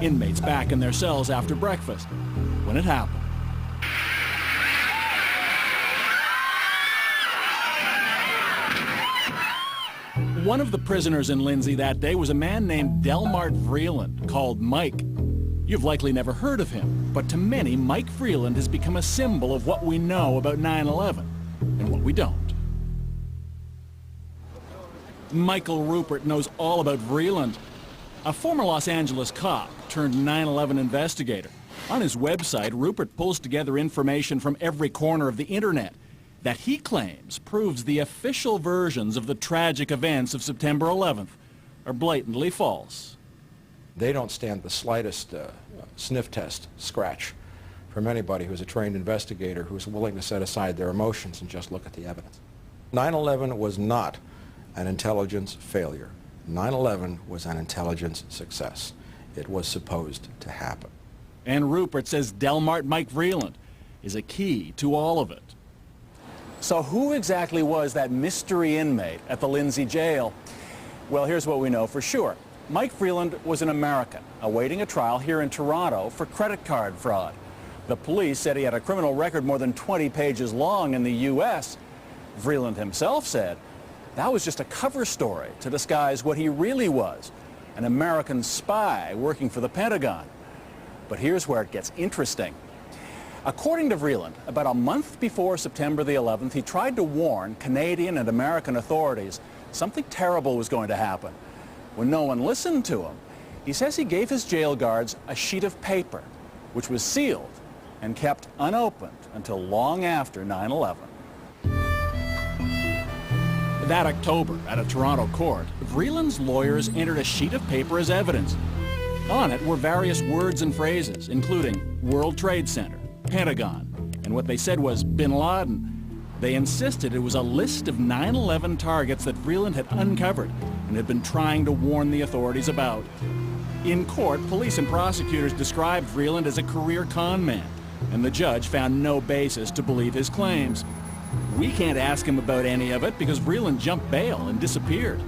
inmates back in their cells after breakfast, when it happened. One of the prisoners in Lindsay that day was a man named Delmart Vreeland, called Mike. You've likely never heard of him, but to many, Mike Vreeland has become a symbol of what we know about 9/11 and what we don't. Michael Rupert knows all about Vreeland, a former Los Angeles cop turned 9/11 investigator. On his website, Rupert pulls together information from every corner of the internet that he claims proves the official versions of the tragic events of September 11th are blatantly false. They don't stand the slightest sniff test, scratch, from anybody who's a trained investigator who's willing to set aside their emotions and just look at the evidence. 9/11 was not an intelligence failure. 9/11 was an intelligence success. It was supposed to happen. And Rupert says Delmart Mike Vreeland is a key to all of it. So who exactly was that mystery inmate at the Lindsay jail? Well, here's what we know for sure. Mike Vreeland was an American awaiting a trial here in Toronto for credit card fraud. The police said he had a criminal record more than 20 pages long in the U.S. Vreeland himself said that was just a cover story to disguise what he really was, an American spy working for the Pentagon. But here's where it gets interesting. According to Vreeland, about a month before September the 11th, he tried to warn Canadian and American authorities something terrible was going to happen. When no one listened to him, he says he gave his jail guards a sheet of paper, which was sealed and kept unopened until long after 9/11. That October, at a Toronto court, Vreeland's lawyers entered a sheet of paper as evidence. On it were various words and phrases, including World Trade Center, Pentagon, and what they said was Bin Laden. They insisted it was a list of 9/11 targets that Vreeland had uncovered and had been trying to warn the authorities about. In court, police and prosecutors described Vreeland as a career con man, and the judge found no basis to believe his claims. We can't ask him about any of it because Vreeland jumped bail and disappeared.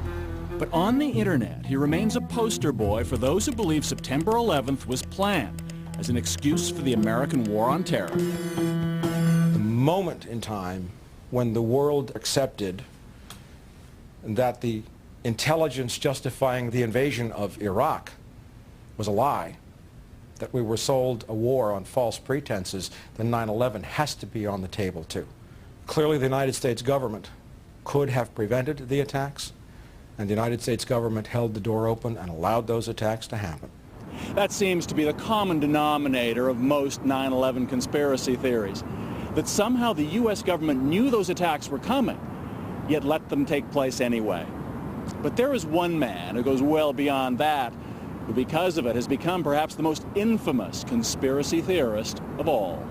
But on the internet, he remains a poster boy for those who believe September 11th was planned as an excuse for the American war on terror. The moment in time when the world accepted that the intelligence justifying the invasion of Iraq was a lie, that we were sold a war on false pretenses, then 9/11 has to be on the table too. Clearly the United States government could have prevented the attacks, and the United States government held the door open and allowed those attacks to happen. That seems to be the common denominator of most 9/11 conspiracy theories, that somehow the U.S. government knew those attacks were coming, yet let them take place anyway. But there is one man who goes well beyond that, who because of it has become perhaps the most infamous conspiracy theorist of all.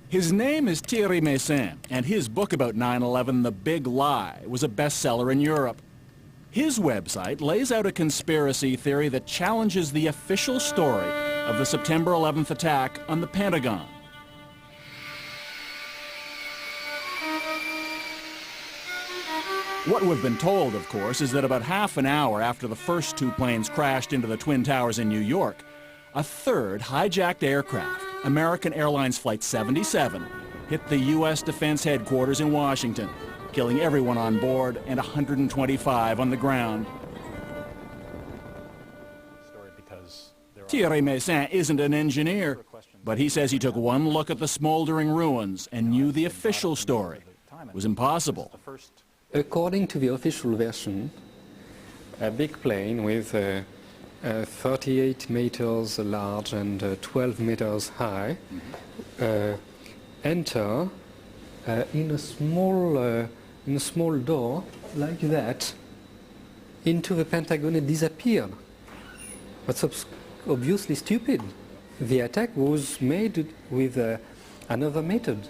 His name is Thierry Meyssan, and his book about 9/11, The Big Lie, was a bestseller in Europe. His website lays out a conspiracy theory that challenges the official story of the September 11th attack on the Pentagon. What we've been told, of course, is that about half an hour after the first two planes crashed into the Twin Towers in New York, a third hijacked aircraft, American Airlines Flight 77, hit the U.S. Defense Headquarters in Washington, killing everyone on board and 125 on the ground. Thierry Meyssan isn't an engineer, but he says he took one look at the smoldering ruins and knew the official story was impossible. According to the official version, a big plane with 38 meters large and 12 meters high enter in a small door like that into the Pentagon and disappeared. That's obviously stupid. The attack was made with another method.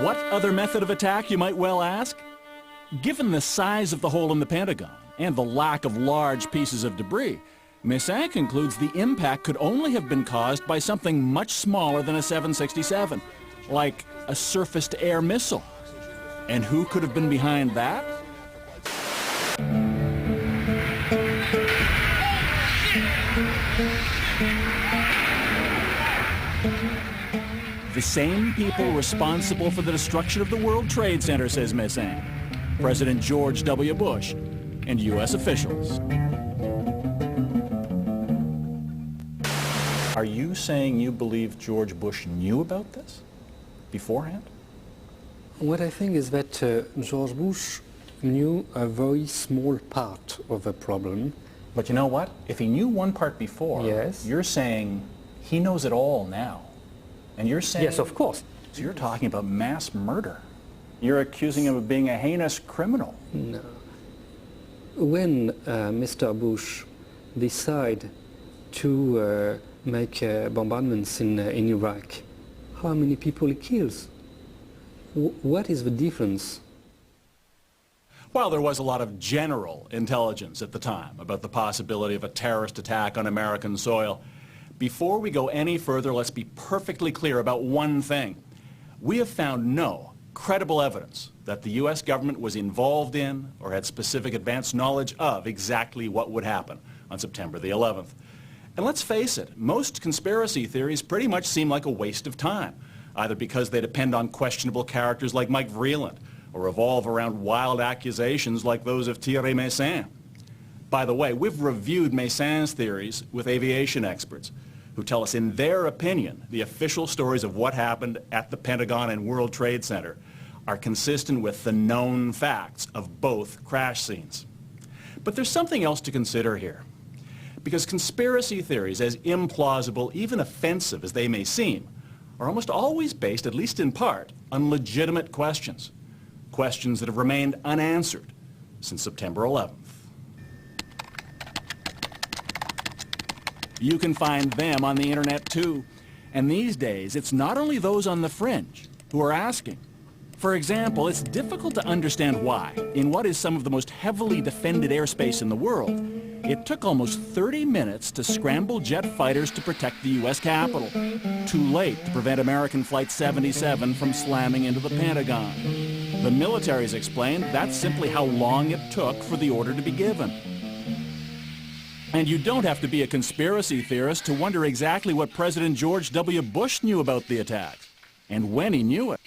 What other method of attack, you might well ask? Given the size of the hole in the Pentagon and the lack of large pieces of debris, Meyssan concludes the impact could only have been caused by something much smaller than a 767, like a surface-to-air missile. And who could have been behind that? The same people responsible for the destruction of the World Trade Center, says Messin. President George W. Bush and U.S. officials. Are you saying you believe George Bush knew about this beforehand? What I think is that George Bush knew a very small part of the problem. But you know what? If he knew one part before, yes, you're saying he knows it all now. And you're saying... Yes, of course. So you're talking about mass murder. You're accusing him of being a heinous criminal. No. When Mr. Bush decided to make bombardments in Iraq, how many people he kills? What is the difference? Well, there was a lot of general intelligence at the time about the possibility of a terrorist attack on American soil. Before we go any further, let's be perfectly clear about one thing. We have found no credible evidence that the U.S. government was involved in or had specific advanced knowledge of exactly what would happen on September the 11th. And let's face it, most conspiracy theories pretty much seem like a waste of time, either because they depend on questionable characters like Mike Vreeland or revolve around wild accusations like those of Thierry Messin. By the way, we've reviewed Messin's theories with aviation experts who tell us, in their opinion, the official stories of what happened at the Pentagon and World Trade Center are consistent with the known facts of both crash scenes. But there's something else to consider here. Because conspiracy theories, as implausible, even offensive as they may seem, are almost always based, at least in part, on legitimate questions. Questions that have remained unanswered since September 11th. You can find them on the internet too. And these days, it's not only those on the fringe who are asking. For example, it's difficult to understand why, in what is some of the most heavily defended airspace in the world, it took almost 30 minutes to scramble jet fighters to protect the U.S. Capitol. Too late to prevent American Flight 77 from slamming into the Pentagon. The military's explained that's simply how long it took for the order to be given. And you don't have to be a conspiracy theorist to wonder exactly what President George W. Bush knew about the attack, and when he knew it.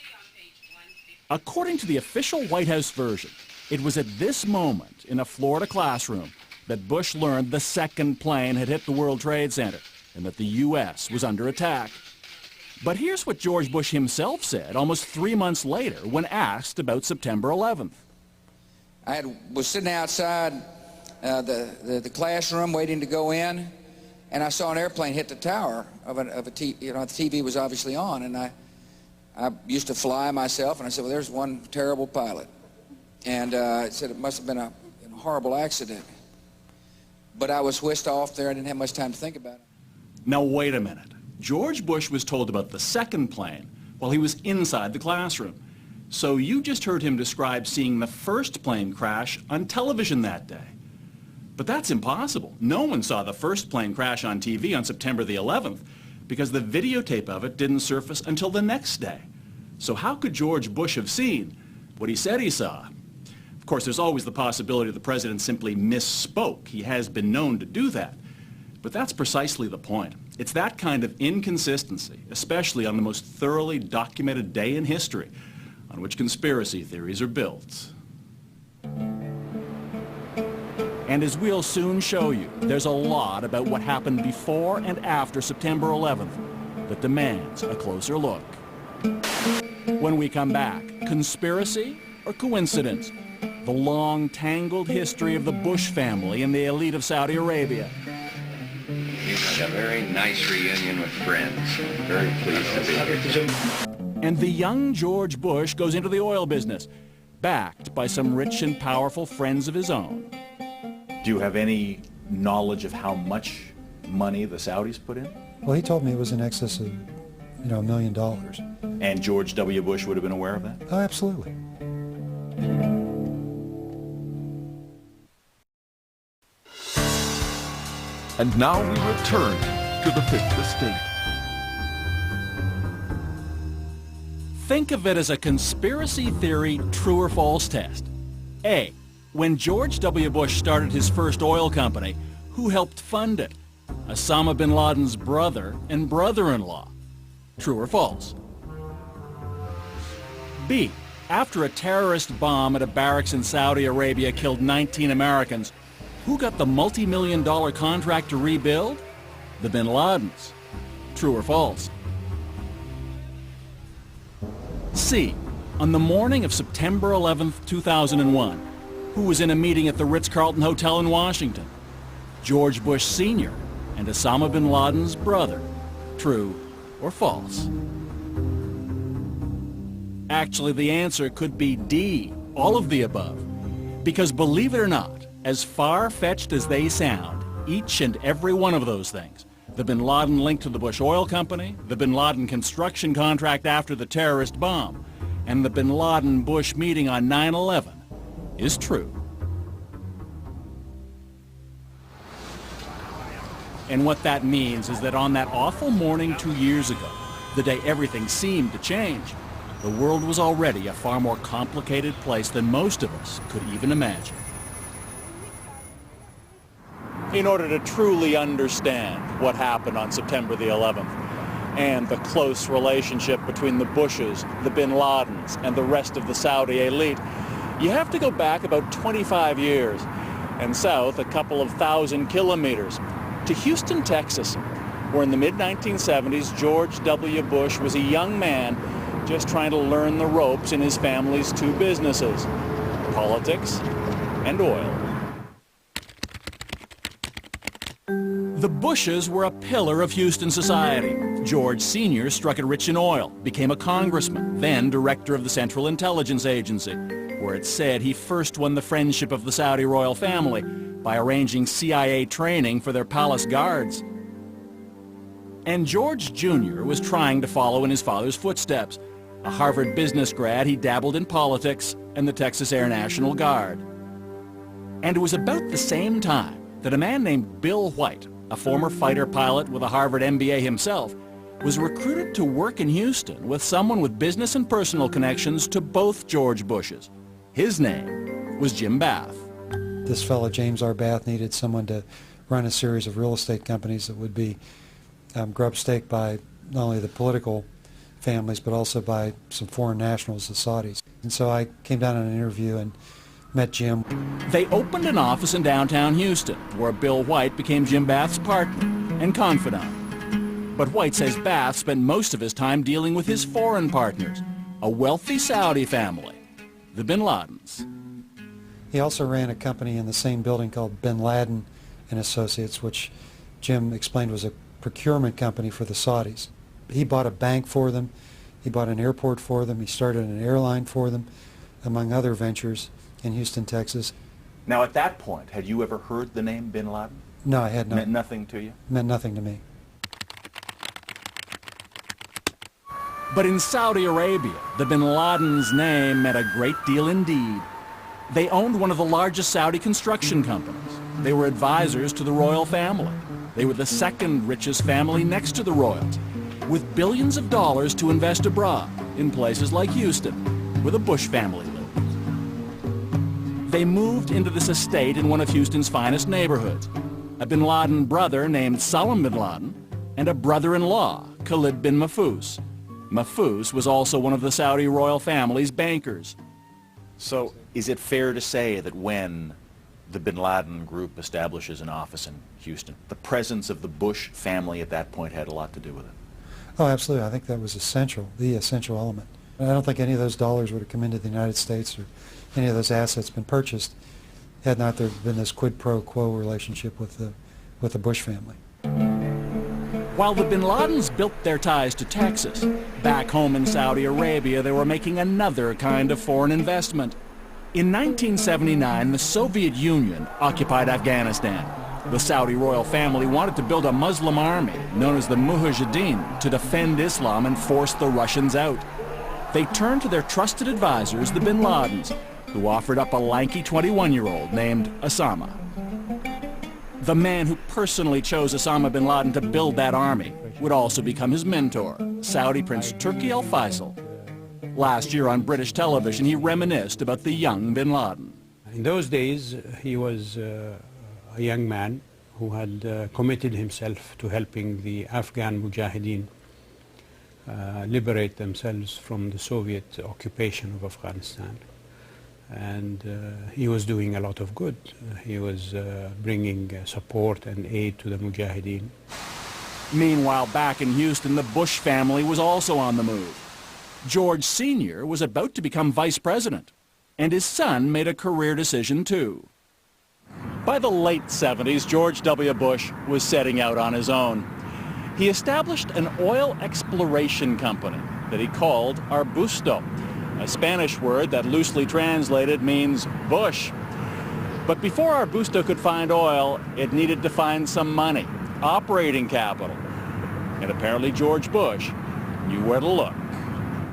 According to the official White House version, it was at this moment in a Florida classroom that Bush learned the second plane had hit the World Trade Center and that the U.S. was under attack. But here's what George Bush himself said almost 3 months later when asked about September 11th. I was sitting outside the classroom waiting to go in, and I saw an airplane hit the tower of a TV. You know, the TV was obviously on, and I used to fly myself, and I said, well, there's one terrible pilot. And I said it must have been a horrible accident. But I was whisked off there. I didn't have much time to think about it. Now, wait a minute. George Bush was told about the second plane while he was inside the classroom. So you just heard him describe seeing the first plane crash on television that day. But that's impossible. No one saw the first plane crash on TV on September the 11th because the videotape of it didn't surface until the next day. So how could George Bush have seen what he said he saw? Of course, there's always the possibility the president simply misspoke. He has been known to do that. But that's precisely the point. It's that kind of inconsistency, especially on the most thoroughly documented day in history, on which conspiracy theories are built. And as we'll soon show you, there's a lot about what happened before and after September 11th that demands a closer look. When we come back, conspiracy or coincidence? The long, tangled history of the Bush family and the elite of Saudi Arabia. Seems like a very nice reunion with friends. I'm very pleased to be here. And the young George Bush goes into the oil business, backed by some rich and powerful friends of his own. Do you have any knowledge of how much money the Saudis put in? Well, he told me it was in excess of, $1 million. And George W. Bush would have been aware of that? Oh, absolutely. And now we return to the Fifth Estate. Think of it as a conspiracy theory true or false test. A, when George W. Bush started his first oil company, who helped fund it? Osama bin Laden's brother and brother-in-law. True or false? B. After a terrorist bomb at a barracks in Saudi Arabia killed 19 Americans, who got the multi-million-dollar contract to rebuild? The bin Ladens. True or false? C. On the morning of September 11, 2001, who was in a meeting at the Ritz-Carlton Hotel in Washington? George Bush Sr. and Osama bin Laden's brother. True or false? Actually, the answer could be D, all of the above. Because believe it or not, as far-fetched as they sound, each and every one of those things, the bin Laden link to the Bush Oil Company, the bin Laden construction contract after the terrorist bomb, and the bin Laden-Bush meeting on 9/11, is true. And what that means is that on that awful morning 2 years ago, the day everything seemed to change, the world was already a far more complicated place than most of us could even imagine. In order to truly understand what happened on September the 11th and the close relationship between the Bushes, the bin Ladens, and the rest of the Saudi elite, you have to go back about 25 years and south a couple of thousand kilometers to Houston, Texas, where in the mid-1970s George W. Bush was a young man just trying to learn the ropes in his family's two businesses, politics and oil. The Bushes were a pillar of Houston society. George Sr. struck it rich in oil, became a congressman, then director of the Central Intelligence Agency, where it's said he first won the friendship of the Saudi royal family by arranging CIA training for their palace guards. And George Jr. was trying to follow in his father's footsteps. A Harvard business grad, he dabbled in politics and the Texas Air National Guard. And it was about the same time that a man named Bill White, a former fighter pilot with a Harvard MBA himself, was recruited to work in Houston with someone with business and personal connections to both George Bushes. His name was Jim Bath. This fellow, James R. Bath, needed someone to run a series of real estate companies that would be grub-staked by not only the political families, but also by some foreign nationals, the Saudis. And so I came down on an interview and met Jim. They opened an office in downtown Houston, where Bill White became Jim Bath's partner and confidant. But White says Bath spent most of his time dealing with his foreign partners, a wealthy Saudi family, the bin Ladens. He also ran a company in the same building called Bin Laden and Associates, which Jim explained was a procurement company for the Saudis. He bought a bank for them, he bought an airport for them, he started an airline for them, among other ventures in Houston, Texas. Now at that point, had you ever heard the name Bin Laden? No, I had not. Meant nothing to you? Meant nothing to me. But in Saudi Arabia, the bin Laden's name meant a great deal indeed. They owned one of the largest Saudi construction companies. They were advisors to the royal family. They were the second richest family next to the royals, with billions of dollars to invest abroad in places like Houston, where the Bush family lived. They moved into this estate in one of Houston's finest neighborhoods. A bin Laden brother named Salam bin Laden and a brother-in-law, Khalid bin Mahfouz. Mahfouz was also one of the Saudi royal family's bankers. So is it fair to say that when the Bin Laden group establishes an office in Houston, the presence of the Bush family at that point had a lot to do with it? Oh, absolutely. I think that was essential, the essential element. I don't think any of those dollars would have come into the United States or any of those assets been purchased had not there been this quid pro quo relationship with the Bush family. While the bin Ladens built their ties to Texas, back home in Saudi Arabia they were making another kind of foreign investment. In 1979, the Soviet Union occupied Afghanistan. The Saudi royal family wanted to build a Muslim army known as the Mujahideen to defend Islam and force the Russians out. They turned to their trusted advisors, the bin Ladens, who offered up a lanky 21-year-old named Osama. The man who personally chose Osama bin Laden to build that army would also become his mentor, Saudi Prince Turki Al Faisal. Last year on British television, he reminisced about the young bin Laden. In those days, he was a young man who had committed himself to helping the Afghan Mujahideen liberate themselves from the Soviet occupation of Afghanistan. And he was doing a lot of good. He was bringing support and aid to the Mujahideen. Meanwhile, back in Houston, the Bush family was also on the move. George Sr. was about to become vice president, and his son made a career decision too. By the late 70s, George W. Bush was setting out on his own. He established an oil exploration company that he called Arbusto, a Spanish word that loosely translated means bush. But before Arbusto could find oil, it needed to find some money, operating capital. And apparently George Bush knew where to look.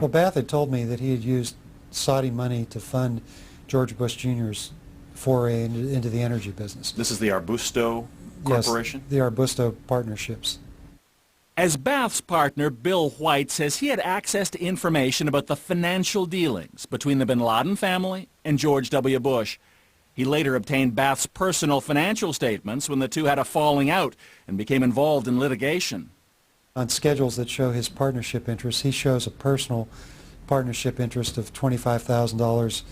Well, Bath had told me that he had used Saudi money to fund George Bush Jr.'s foray into the energy business. This is the Arbusto Corporation? Yes, the Arbusto partnerships. As Bath's partner, Bill White, says he had access to information about the financial dealings between the bin Laden family and George W. Bush. He later obtained Bath's personal financial statements when the two had a falling out and became involved in litigation. On schedules that show his partnership interests, he shows a personal partnership interest of $25,000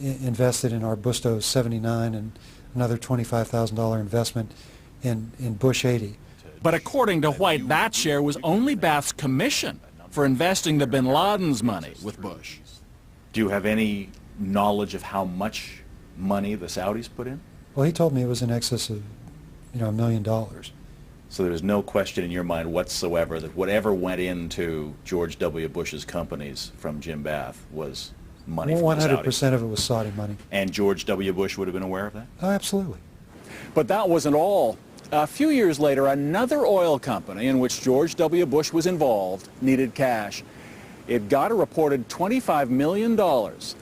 invested in Arbusto 79 and another $25,000 investment in Bush 80. But according to White, that share was only Bath's commission for investing the bin Laden's money with Bush. Do you have any knowledge of how much money the Saudis put in? Well, he told me it was in excess of, $1 million. So there was no question in your mind whatsoever that whatever went into George W. Bush's companies from Jim Bath was money from the Saudis. 100% of it was Saudi money. And George W. Bush would have been aware of that? Oh, absolutely. But that wasn't all. A few years later, another oil company in which George W. Bush was involved needed cash. It got a reported $25 million,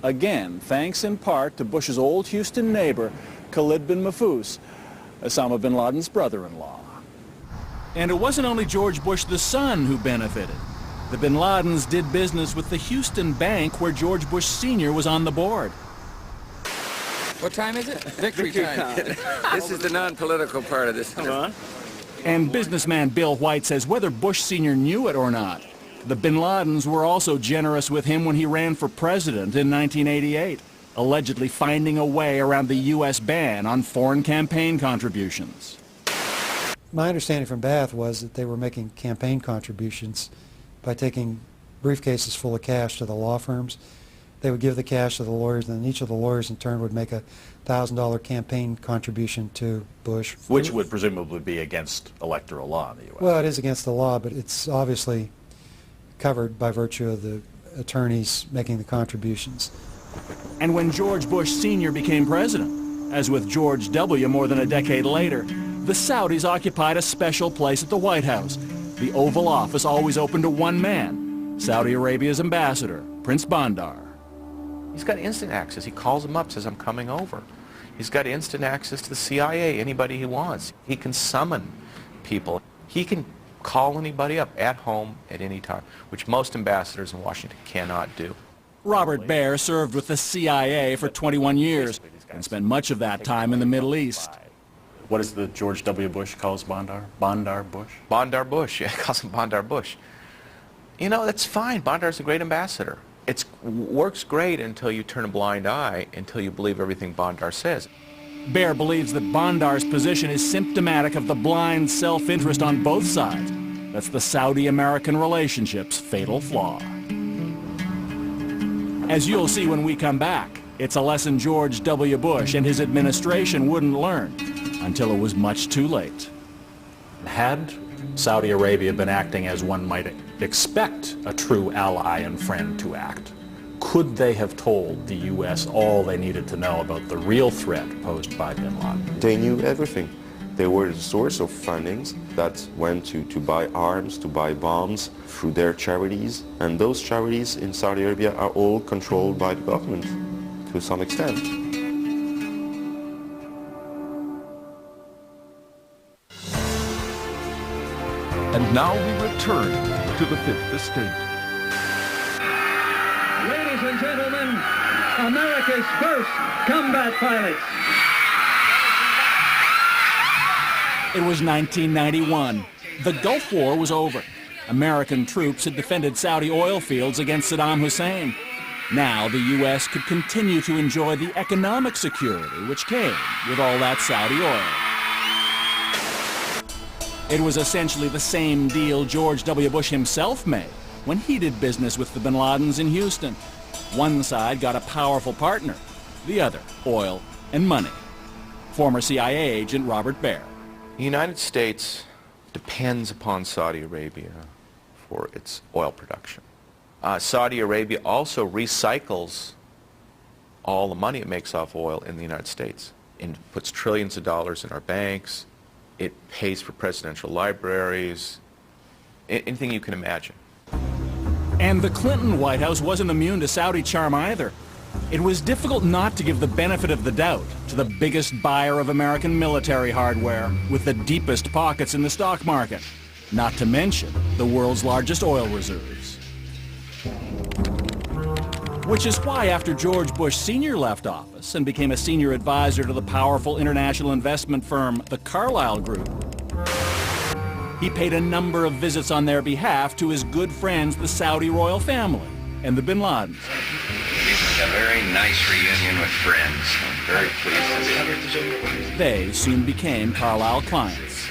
again, thanks in part to Bush's old Houston neighbor, Khalid bin Mahfouz, Osama bin Laden's brother-in-law. And it wasn't only George Bush the son who benefited. The bin Ladens did business with the Houston bank where George Bush Sr. was on the board. What time is it? Victory time. This is the non-political part of this. Come on. And businessman Bill White says whether Bush Sr. knew it or not, the bin Ladens were also generous with him when he ran for president in 1988, allegedly finding a way around the U.S. ban on foreign campaign contributions. My understanding from Bath was that they were making campaign contributions by taking briefcases full of cash to the law firms. They would give the cash to the lawyers, and then each of the lawyers in turn would make a $1,000 campaign contribution to Bush. Which would presumably be against electoral law in the U.S. Well, it is against the law, but it's obviously covered by virtue of the attorneys making the contributions. And when George Bush Sr. became president, as with George W. more than a decade later, the Saudis occupied a special place at the White House. The Oval Office always open to one man, Saudi Arabia's ambassador, Prince Bandar. He's got instant access. He calls them up, says, I'm coming over. He's got instant access to the CIA, anybody he wants. He can summon people. He can call anybody up at home at any time, which most ambassadors in Washington cannot do. Robert Baer served with the CIA for 21 years and spent much of that time in the Middle East. What is the George W. Bush calls Bandar? Bandar Bush? Bandar Bush, yeah, he calls him Bandar Bush. You know, that's fine. Bandar's a great ambassador. It works great until you turn a blind eye, until you believe everything Bandar says. Baer believes that Bandar's position is symptomatic of the blind self-interest on both sides. That's the Saudi-American relationship's fatal flaw. As you'll see when we come back, it's a lesson George W. Bush and his administration wouldn't learn until it was much too late. Had Saudi Arabia been acting as one might expect a true ally and friend to act, could they have told the U.S. all they needed to know about the real threat posed by bin Laden? They knew everything. They were the source of fundings that went to buy arms, to buy bombs through their charities. And those charities in Saudi Arabia are all controlled by the government to some extent. And now we return to the Fifth Estate. Ladies and gentlemen, America's first combat pilots. It was 1991. The Gulf War was over. American troops had defended Saudi oil fields against Saddam Hussein. Now the U.S. could continue to enjoy the economic security which came with all that Saudi oil. It was essentially the same deal George W. Bush himself made when he did business with the bin Ladens in Houston. One side got a powerful partner, the other oil and money. Former CIA agent Robert Baer. The United States depends upon Saudi Arabia for its oil production. Saudi Arabia also recycles all the money it makes off oil in the United States and puts trillions of dollars in our banks. It pays for presidential libraries, anything you can imagine. And the Clinton White House wasn't immune to Saudi charm either. It was difficult not to give the benefit of the doubt to the biggest buyer of American military hardware with the deepest pockets in the stock market, not to mention the world's largest oil reserves. Which is why after George Bush Sr. left office and became a senior advisor to the powerful international investment firm, the Carlyle Group, he paid a number of visits on their behalf to his good friends, the Saudi royal family and the bin Ladens. A very nice reunion with friends. I'm very pleased to be. They soon became Carlyle clients.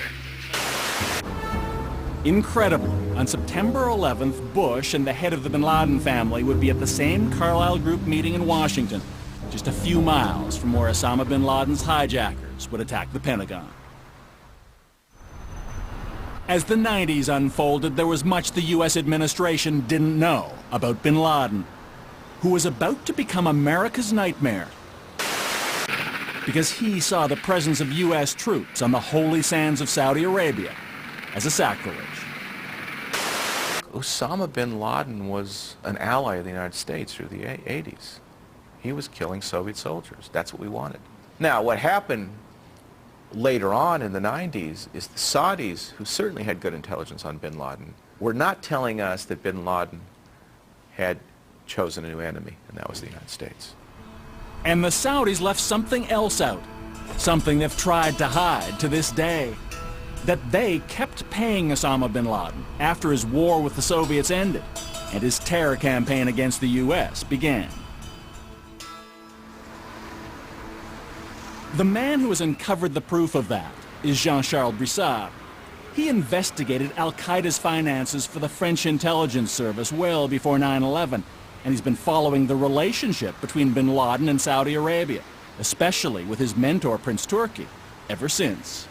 Incredibly, on September 11th, Bush and the head of the bin Laden family would be at the same Carlyle Group meeting in Washington, just a few miles from where Osama bin Laden's hijackers would attack the Pentagon. As the 90s unfolded, there was much the U.S. administration didn't know about bin Laden, who was about to become America's nightmare because he saw the presence of U.S. troops on the holy sands of Saudi Arabia as a sacrilege. Osama bin Laden was an ally of the United States through the 80s. He was killing Soviet soldiers. That's what we wanted. Now, what happened later on in the 90s is the Saudis, who certainly had good intelligence on bin Laden, were not telling us that bin Laden had chosen a new enemy, and that was the United States. And the Saudis left something else out, something they've tried to hide to this day, that they kept paying Osama bin Laden after his war with the Soviets ended and his terror campaign against the U.S. began. The man who has uncovered the proof of that is Jean-Charles Brissard. He investigated Al-Qaeda's finances for the French intelligence service well before 9/11, and he's been following the relationship between bin Laden and Saudi Arabia, especially with his mentor, Prince Turki, ever since.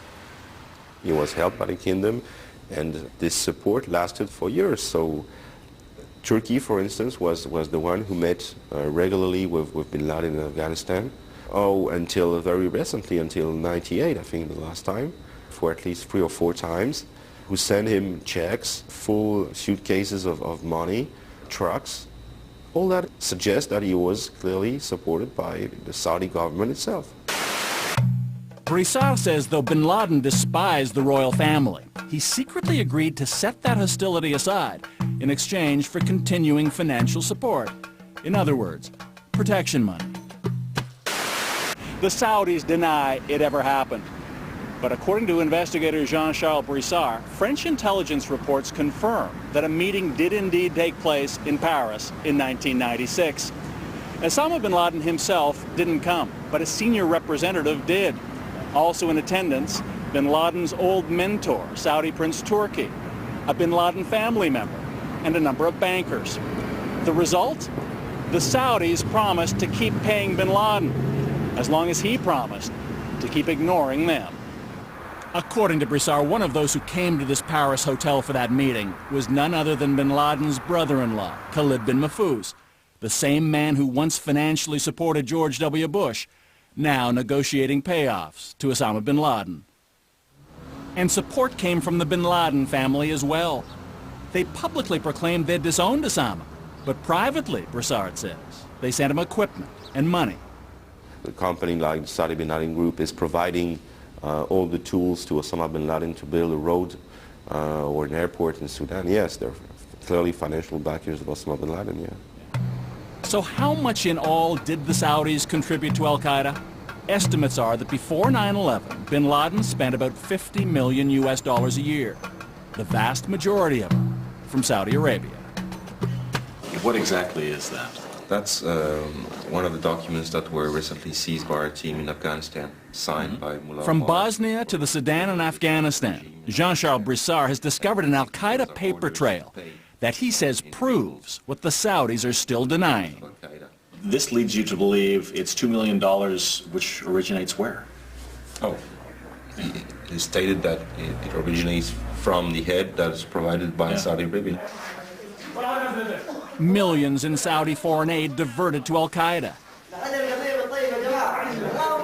He was helped by the kingdom, and this support lasted for years. So Turkey, for instance, was the one who met regularly with bin Laden in Afghanistan. Oh, until very recently, until 98, I think the last time, for at least 3 or 4 times, who sent him checks, full suitcases of money, trucks. All that suggests that he was clearly supported by the Saudi government itself. Brissard says though bin Laden despised the royal family, he secretly agreed to set that hostility aside in exchange for continuing financial support. In other words, protection money. The Saudis deny it ever happened. But according to investigator Jean-Charles Brissard, French intelligence reports confirm that a meeting did indeed take place in Paris in 1996. Osama bin Laden himself didn't come, but a senior representative did. Also in attendance, bin Laden's old mentor, Saudi Prince Turki, a bin Laden family member, and a number of bankers. The result? The Saudis promised to keep paying bin Laden, as long as he promised to keep ignoring them. According to Brissard, one of those who came to this Paris hotel for that meeting was none other than bin Laden's brother-in-law, Khalid bin Mahfouz, the same man who once financially supported George W. Bush, now negotiating payoffs to Osama bin Laden. And support came from the bin Laden family as well. They publicly proclaimed they'd disowned Osama, but privately, Brissard says, they sent him equipment and money. A company like the Saudi bin Laden Group is providing all the tools to Osama bin Laden to build a road or an airport in Sudan. Yes, they're clearly financial backers of Osama bin Laden, yeah. So how much in all did the Saudis contribute to Al-Qaeda? Estimates are that before 9/11, bin Laden spent about $50 million a year, the vast majority of it from Saudi Arabia. What exactly is that? That's one of the documents that were recently seized by our team in Afghanistan, signed by Mullah From Omar. Bosnia to the Sudan and Afghanistan, Jean-Charles Brissard has discovered an Al-Qaeda paper trail that he says proves what the Saudis are still denying. This leads you to believe it's $2 million, which originates where? Oh, he stated that it originates from the head that is provided by Saudi Arabia. Millions in Saudi foreign aid diverted to Al-Qaeda.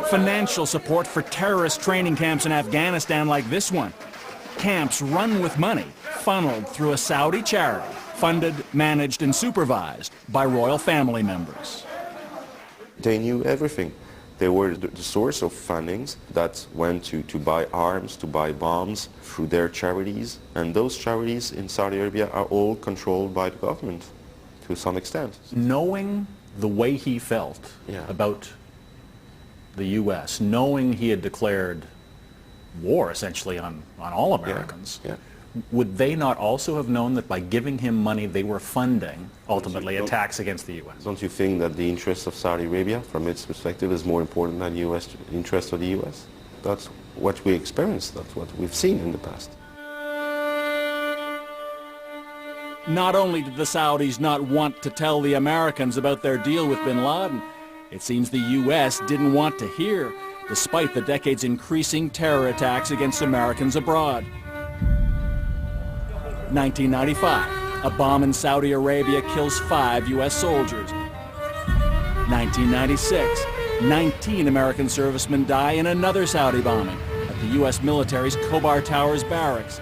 Financial support for terrorist training camps in Afghanistan like this one. Camps run with money, funneled through a Saudi charity, funded, managed, and supervised by royal family members. They knew everything. They were the source of fundings that went to buy arms, to buy bombs through their charities. And those charities in Saudi Arabia are all controlled by the government to some extent. Knowing the way he felt about the U.S., knowing he had declared war essentially on all Americans, would they not also have known that by giving him money they were funding, ultimately, attacks against the U.S.? Don't you think that the interest of Saudi Arabia, from its perspective, is more important than the interest of the U.S.? That's what we experienced. That's what we've seen in the past. Not only did the Saudis not want to tell the Americans about their deal with bin Laden, it seems the U.S. didn't want to hear, despite the decade's increasing terror attacks against Americans abroad. 1995, a bomb in Saudi Arabia kills 5 U.S. soldiers. 1996, 19 American servicemen die in another Saudi bombing at the U.S. military's Khobar Towers barracks.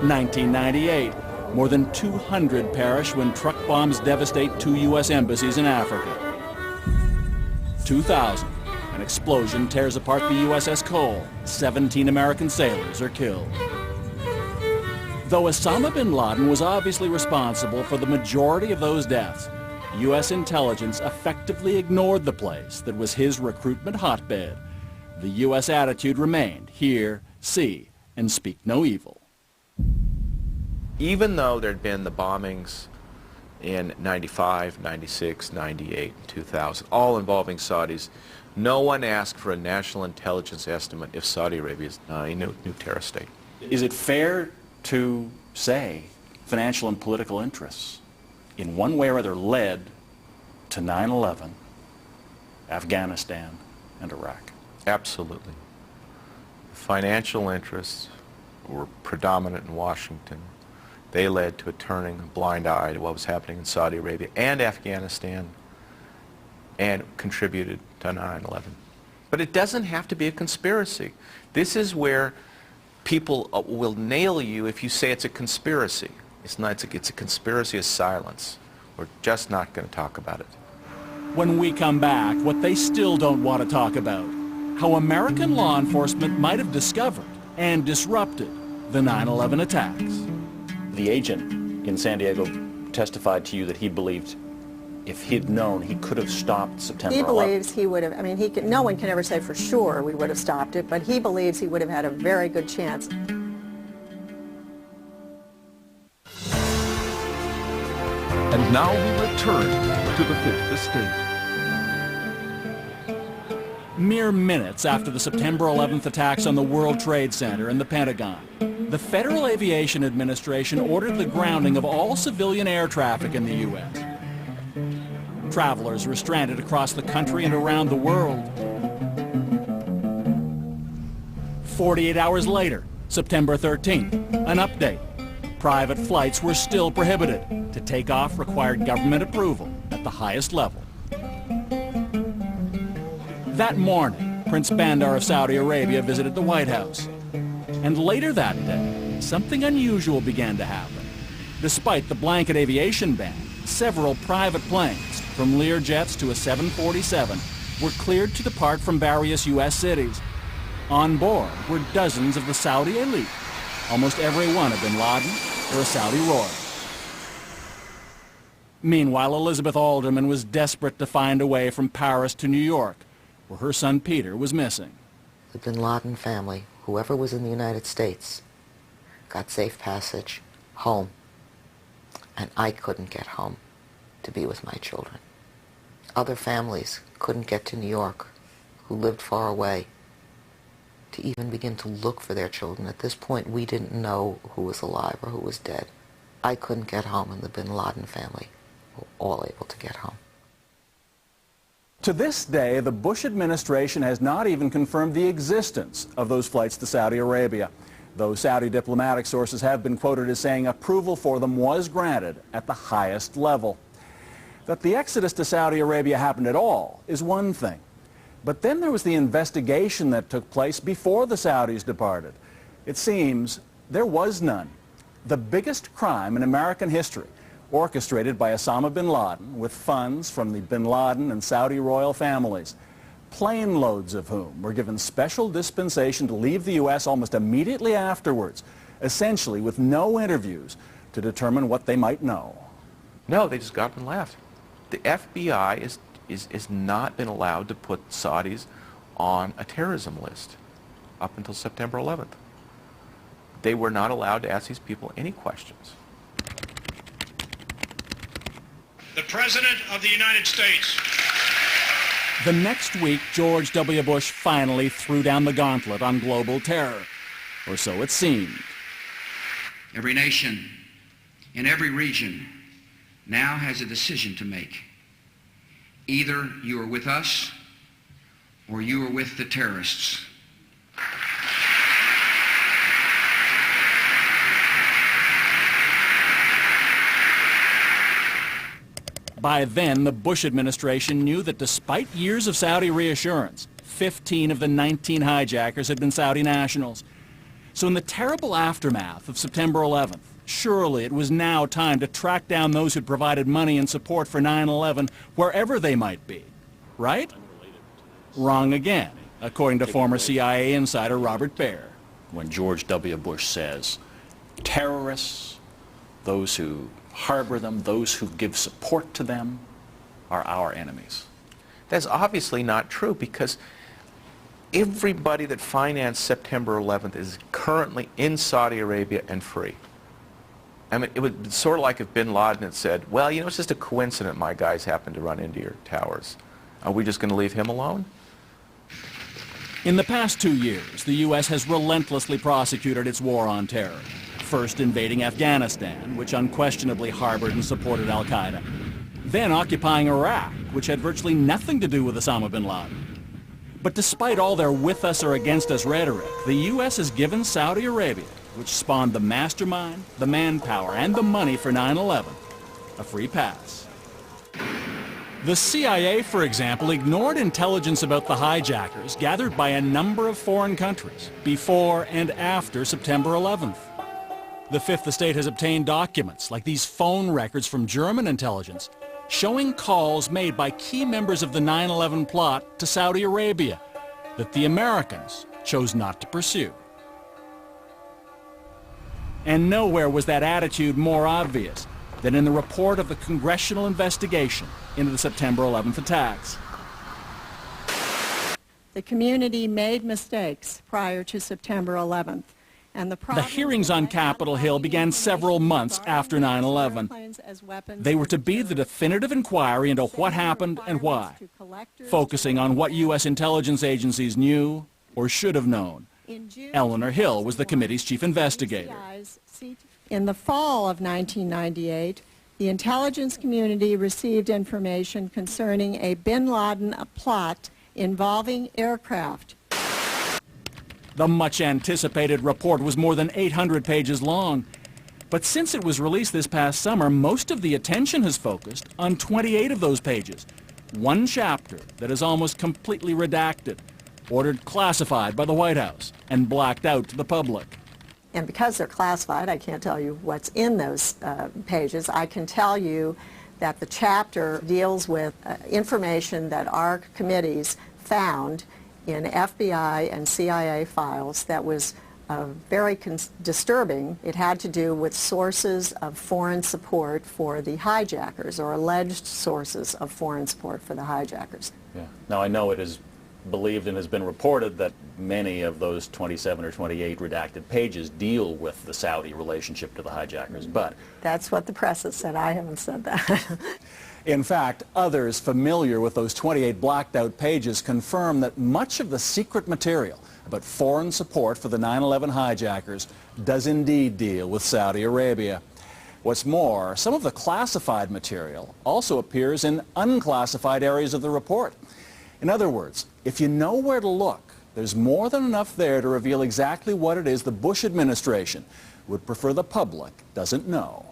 1998, more than 200 perish when truck bombs devastate 2 U.S. embassies in Africa. 2000, an explosion tears apart the USS Cole. 17 American sailors are killed. Though Osama bin Laden was obviously responsible for the majority of those deaths, U.S. intelligence effectively ignored the place that was his recruitment hotbed. The U.S. attitude remained, hear, see, and speak no evil. Even though there had been the bombings in 95, 96, 98, 2000, all involving Saudis, no one asked for a national intelligence estimate if Saudi Arabia is a new terrorist state. Is it fair to say financial and political interests in one way or other led to 9/11, Afghanistan, and Iraq? Absolutely. Financial interests were predominant in Washington. They led to a turning a blind eye to what was happening in Saudi Arabia and Afghanistan, and contributed to 9/11. But it doesn't have to be a conspiracy. This is where people will nail you if you say it's a conspiracy. It's not. It's a conspiracy of silence. We're just not going to talk about it. When we come back, what they still don't want to talk about, how American law enforcement might have discovered and disrupted the 9/11 attacks. The agent in San Diego testified to you that he believed if he'd known, he could have stopped September 11th. He believes he would have, I mean, no one can ever say for sure we would have stopped it, but he believes he would have had a very good chance. And now we return to the Fifth Estate. Mere minutes after the September 11th attacks on the World Trade Center and the Pentagon, the Federal Aviation Administration ordered the grounding of all civilian air traffic in the U.S. Travelers were stranded across the country and around the world. 48 hours later, September 13th, an update. Private flights were still prohibited. To take off required government approval at the highest level. That morning, Prince Bandar of Saudi Arabia visited the White House. And later that day, something unusual began to happen. Despite the blanket aviation ban, several private planes, from Learjets to a 747, were cleared to depart from various U.S. cities. On board were dozens of the Saudi elite, almost every one a bin Laden or a Saudi royal. Meanwhile, Elizabeth Alderman was desperate to find a way from Paris to New York, where her son Peter was missing. The bin Laden family, whoever was in the United States, got safe passage home, and I couldn't get home to be with my children. Other families couldn't get to New York, who lived far away, to even begin to look for their children. At this point, we didn't know who was alive or who was dead. I couldn't get home, and the bin Laden family were all able to get home. To this day, the Bush administration has not even confirmed the existence of those flights to Saudi Arabia, though Saudi diplomatic sources have been quoted as saying approval for them was granted at the highest level. That the exodus to Saudi Arabia happened at all is one thing. But then there was the investigation that took place before the Saudis departed. It seems there was none. The biggest crime in American history, orchestrated by Osama bin Laden with funds from the bin Laden and Saudi royal families, plane loads of whom were given special dispensation to leave the U.S. almost immediately afterwards, essentially with no interviews to determine what they might know. No, they just got up and left. The FBI is not been allowed to put Saudis on a terrorism list up until September 11th. They were not allowed to ask these people any questions. The President of the United States. The next week, George W. Bush finally threw down the gauntlet on global terror, or so it seemed. Every nation in every region now has a decision to make. Either you are with us or you are with the terrorists. By then, the Bush administration knew that despite years of Saudi reassurance, 15 of the 19 hijackers had been Saudi nationals. So in the terrible aftermath of September 11th, surely it was now time to track down those who'd provided money and support for 9/11 wherever they might be. Right? Wrong again, according to former CIA insider Robert Baer. When George W. Bush says, terrorists, those who harbor them, those who give support to them, are our enemies. That's obviously not true, because everybody that financed September 11th is currently in Saudi Arabia and free. I mean, it would be sort of like if bin Laden had said, well, you know, it's just a coincidence my guys happened to run into your towers. Are we just going to leave him alone? In the past 2 years, the U.S. has relentlessly prosecuted its war on terror. First invading Afghanistan, which unquestionably harbored and supported al-Qaeda. Then occupying Iraq, which had virtually nothing to do with Osama bin Laden. But despite all their with us or against us rhetoric, the U.S. has given Saudi Arabia, which spawned the mastermind, the manpower, and the money for 9/11, a free pass. The CIA, for example, ignored intelligence about the hijackers gathered by a number of foreign countries before and after September 11th. The Fifth Estate has obtained documents, like these phone records from German intelligence, showing calls made by key members of the 9/11 plot to Saudi Arabia that the Americans chose not to pursue. And nowhere was that attitude more obvious than in the report of the congressional investigation into the September 11th attacks. The community made mistakes prior to September 11th. And the hearings on Capitol Hill began several months after 9/11. They were to be the definitive inquiry into what happened and why, focusing on what U.S. intelligence agencies knew or should have known. Eleanor Hill was the committee's chief investigator. In the fall of 1998, the intelligence community received information concerning a bin Laden plot involving aircraft. The much-anticipated report was more than 800 pages long. But since it was released this past summer, most of the attention has focused on 28 of those pages. One chapter that is almost completely redacted, ordered classified by the White House, and blacked out to the public. And because they're classified, I can't tell you what's in those pages. I can tell you that the chapter deals with information that our committees found in FBI and CIA files that was very disturbing. It had to do with sources of foreign support for the hijackers, or alleged sources of foreign support for the hijackers. Yeah. Now, I know it is believed and has been reported that many of those 27 or 28 redacted pages deal with the Saudi relationship to the hijackers, but... That's what the press has said. I haven't said that. In fact, others familiar with those 28 blacked out pages confirm that much of the secret material about foreign support for the 9/11 hijackers does indeed deal with Saudi Arabia. What's more, some of the classified material also appears in unclassified areas of the report. In other words, if you know where to look, there's more than enough there to reveal exactly what it is the Bush administration would prefer the public doesn't know.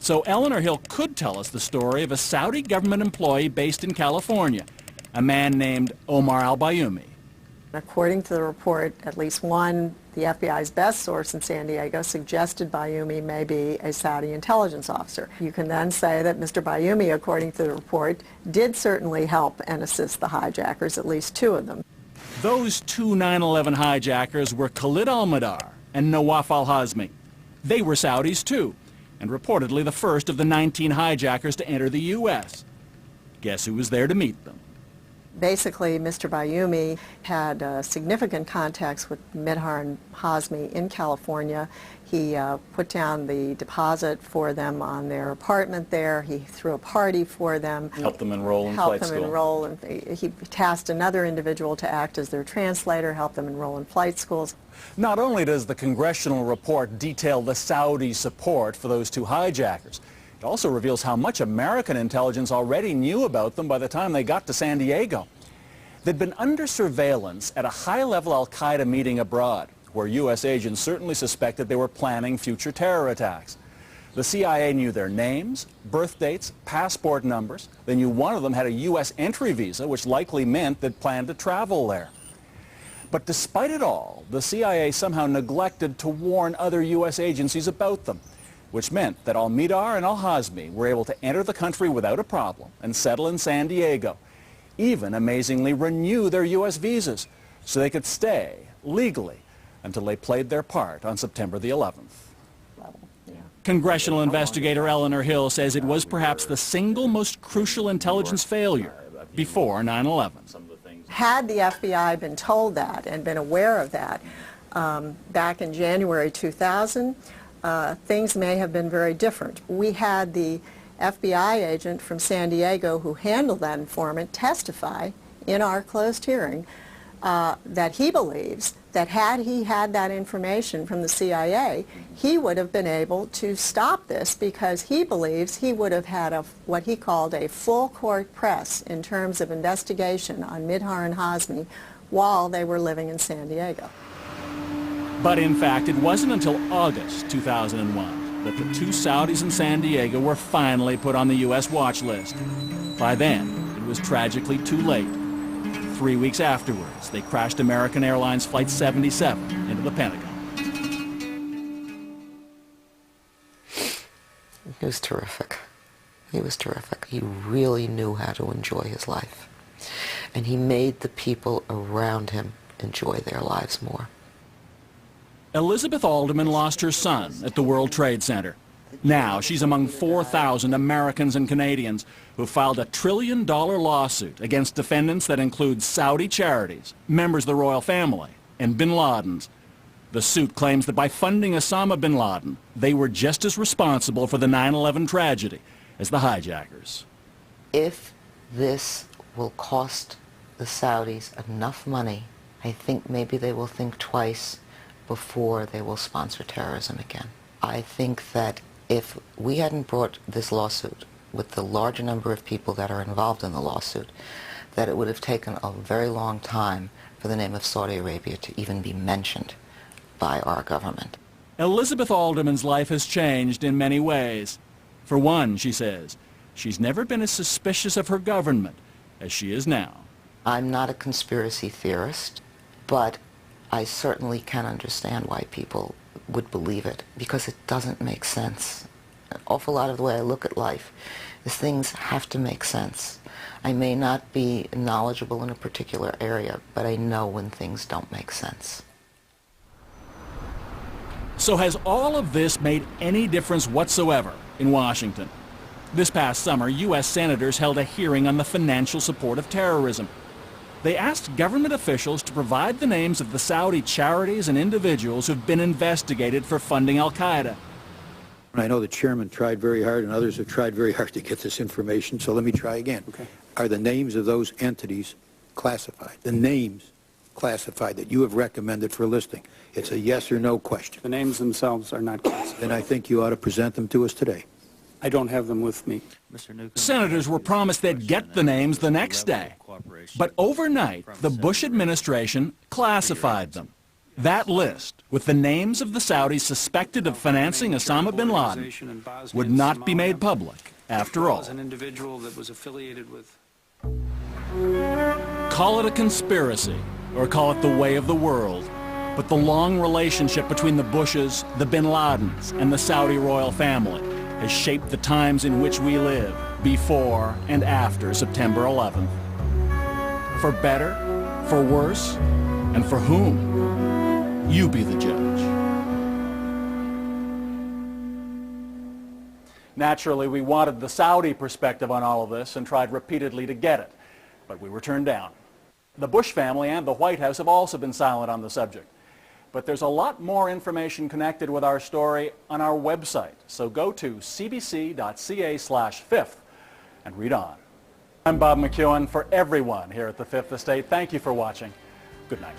So Eleanor Hill could tell us the story of a Saudi government employee based in California, a man named Omar al-Bayoumi. According to the report, at least one, the FBI's best source in San Diego, suggested Bayoumi may be a Saudi intelligence officer. You can then say that Mr. Bayoumi, according to the report, did certainly help and assist the hijackers, at least two of them. Those two 9/11 hijackers were Khalid al-Mihdhar and Nawaf al-Hazmi. They were Saudis too, and reportedly the first of the 19 hijackers to enter the U.S. Guess who was there to meet them? Basically, Mr. Bayoumi had significant contacts with Mihdhar and Hazmi in California. He put down the deposit for them on their apartment there. He threw a party for them. Helped them enroll in flight school. Enroll, and he tasked another individual to act as their translator, help them enroll in flight schools. Not only does the congressional report detail the Saudi support for those two hijackers, it also reveals how much American intelligence already knew about them by the time they got to San Diego. They'd been under surveillance at a high-level al-Qaeda meeting abroad, where U.S. agents certainly suspected they were planning future terror attacks. The CIA knew their names, birth dates, passport numbers. They knew one of them had a U.S. entry visa, which likely meant they'd planned to travel there. But despite it all, the CIA somehow neglected to warn other U.S. agencies about them, which meant that al-Mihdhar and al-Hazmi were able to enter the country without a problem and settle in San Diego, even amazingly renew their U.S. visas so they could stay legally until they played their part on September the 11th. Congressional investigator Eleanor Hill says it was perhaps the single most crucial intelligence failure before 9/11. Had the FBI been told that and been aware of that back in January 2000, things may have been very different. We had the FBI agent from San Diego who handled that informant testify in our closed hearing that he believes that had he had that information from the CIA, he would have been able to stop this, because he believes he would have had what he called a full court press in terms of investigation on Mihdhar and Hazmi while they were living in San Diego. But in fact, it wasn't until August 2001 that the two Saudis in San Diego were finally put on the U.S. watch list. By then, it was tragically too late. 3 weeks afterwards, they crashed American Airlines Flight 77 into the Pentagon. He was terrific. He was terrific. He really knew how to enjoy his life. And he made the people around him enjoy their lives more. Elizabeth Alderman lost her son at the World Trade Center. Now she's among 4,000 Americans and Canadians who filed a $1 trillion lawsuit against defendants that include Saudi charities, members of the royal family, and bin Ladens. The suit claims that by funding Osama bin Laden, they were just as responsible for the 9/11 tragedy as the hijackers. If this will cost the Saudis enough money, I think maybe they will think twice before they will sponsor terrorism again. I think that if we hadn't brought this lawsuit with the larger number of people that are involved in the lawsuit, that it would have taken a very long time for the name of Saudi Arabia to even be mentioned by our government. Elizabeth Alderman's life has changed in many ways. For one, she says, she's never been as suspicious of her government as she is now. I'm not a conspiracy theorist, but I certainly can understand why people would believe it, because it doesn't make sense. An awful lot of the way I look at life is things have to make sense. I may not be knowledgeable in a particular area, but I know when things don't make sense. So has all of this made any difference whatsoever in Washington? This past summer, U.S. senators held a hearing on the financial support of terrorism. They asked government officials to provide the names of the Saudi charities and individuals who've been investigated for funding al-Qaeda. I know the chairman tried very hard and others have tried very hard to get this information, so let me try again. Okay. Are the names of those entities classified? The names classified that you have recommended for listing? It's a yes or no question. The names themselves are not classified. Then I think you ought to present them to us today. I don't have them with me. Senators were promised they'd get the names the next day. But overnight, the Bush administration classified them. That list, with the names of the Saudis suspected of financing Osama bin Laden, would not be made public after all. An individual that was affiliated with. Call it a conspiracy, or call it the way of the world, but the long relationship between the Bushes, the bin Ladens, and the Saudi royal family has shaped the times in which we live before and after September 11th. For better, for worse, and for whom? You be the judge. Naturally, we wanted the Saudi perspective on all of this and tried repeatedly to get it, but we were turned down. The Bush family and the White House have also been silent on the subject. But there's a lot more information connected with our story on our website, so go to cbc.ca/fifth and read on. I'm Bob McEwen. For everyone here at the Fifth Estate, thank you for watching. Good night.